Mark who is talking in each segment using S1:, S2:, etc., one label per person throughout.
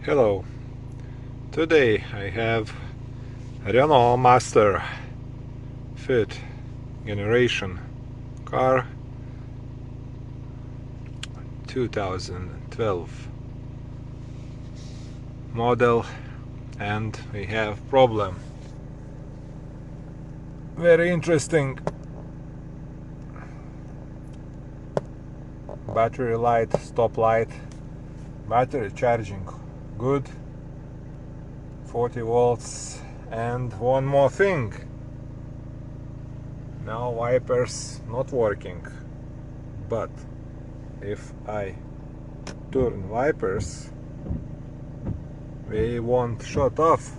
S1: Hello, today I have Renault Master fifth generation car 2012 model, and we have problem. Very interesting. Battery light, stop light, battery charging good, 40 volts. And one more thing, now wipers not working, but if I turn wipers they won't shut off.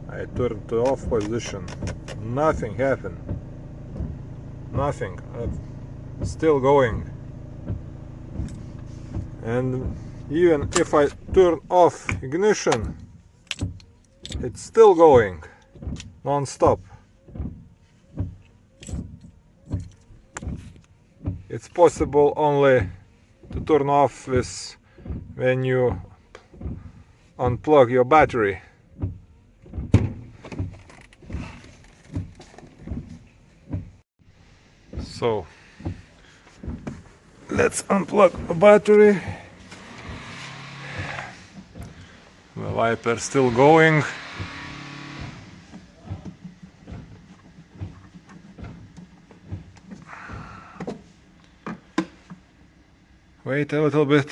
S1: I turned to off position, nothing happened, nothing, still going. And even if I turn off ignition, it's still going non-stop. It's possible only to turn off this when you unplug your battery. So let's unplug the battery. The wiper still going. Wait a little bit.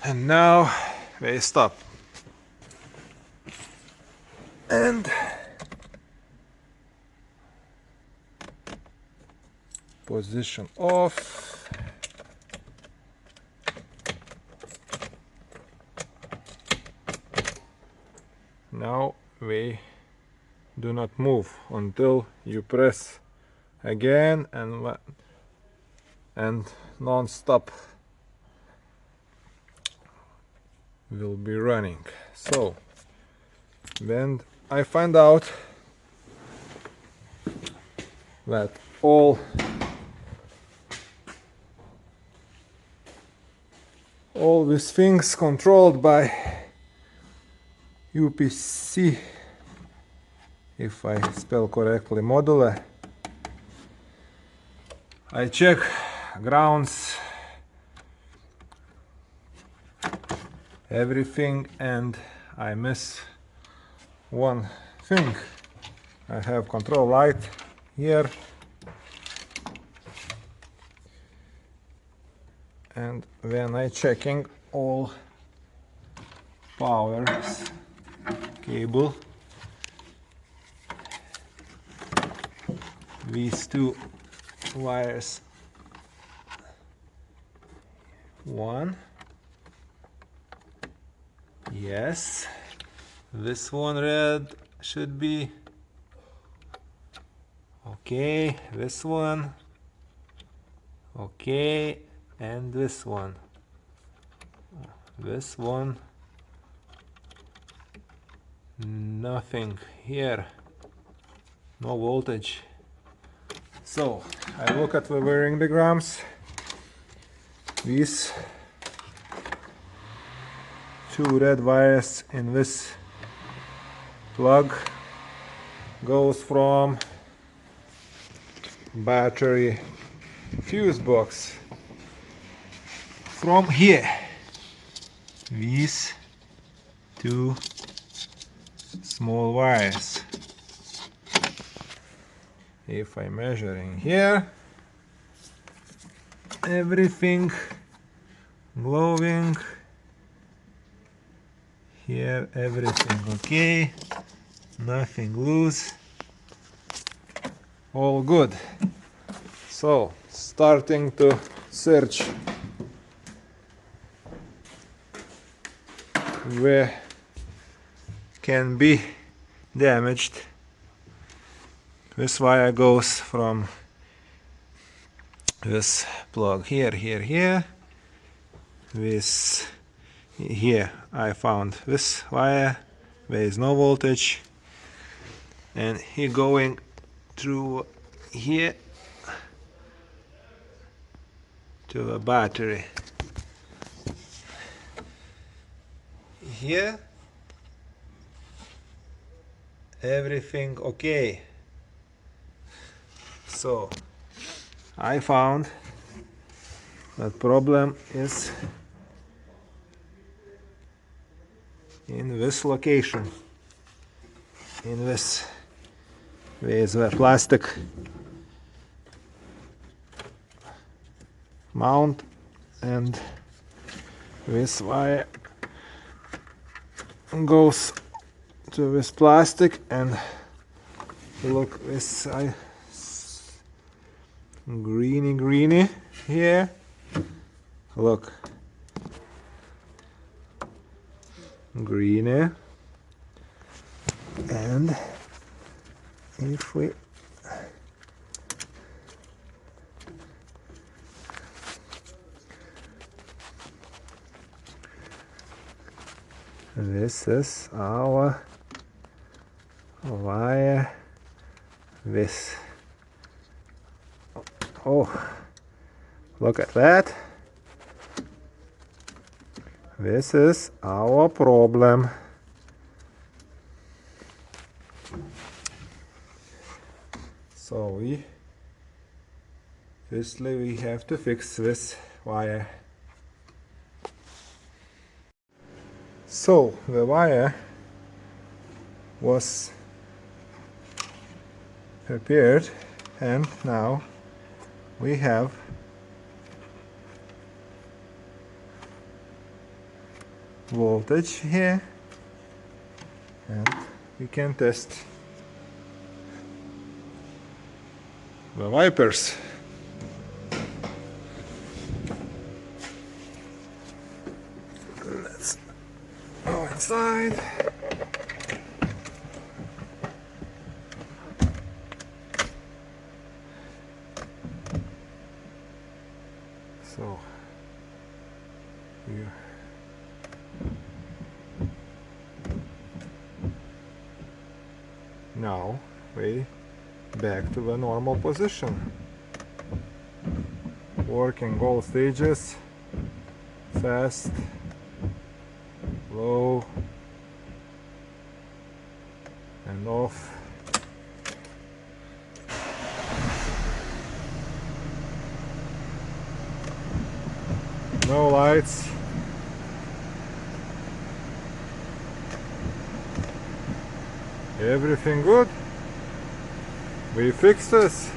S1: And now they stop. And position off. Now we do not move until you press again, and non-stop will be running. So then I find out that all these things controlled by UPC, if I spell correctly, modular. I check grounds, everything, and I miss one thing. I have control light here, and when I checking all power cable, these two wires, one, yes, this one red should be okay, this one okay, and this one nothing here, no voltage. So I look at the wiring diagrams. These two red wires in this plug goes from battery fuse box. From here, these two small wires. If I'm measuring here, everything glowing. Here everything okay, nothing loose, all good. So starting to search where can be damaged. This wire goes from this plug here. This here I found this wire, there is no voltage. and he going through here to a battery. Here everything okay. So I found that problem is in this location, in this with the plastic mount, and this wire goes to this plastic, and look, this greeny here, look, greeny, and if we this is our wire. This, oh, look at that. This is our problem. So firstly we have to fix this wire. So the wire was prepared, and now we have voltage here, and we can test the wipers. Let's go inside. So here now we back to the normal position, working all stages, fast, low, and off. No lights. Everything good. We fixed this.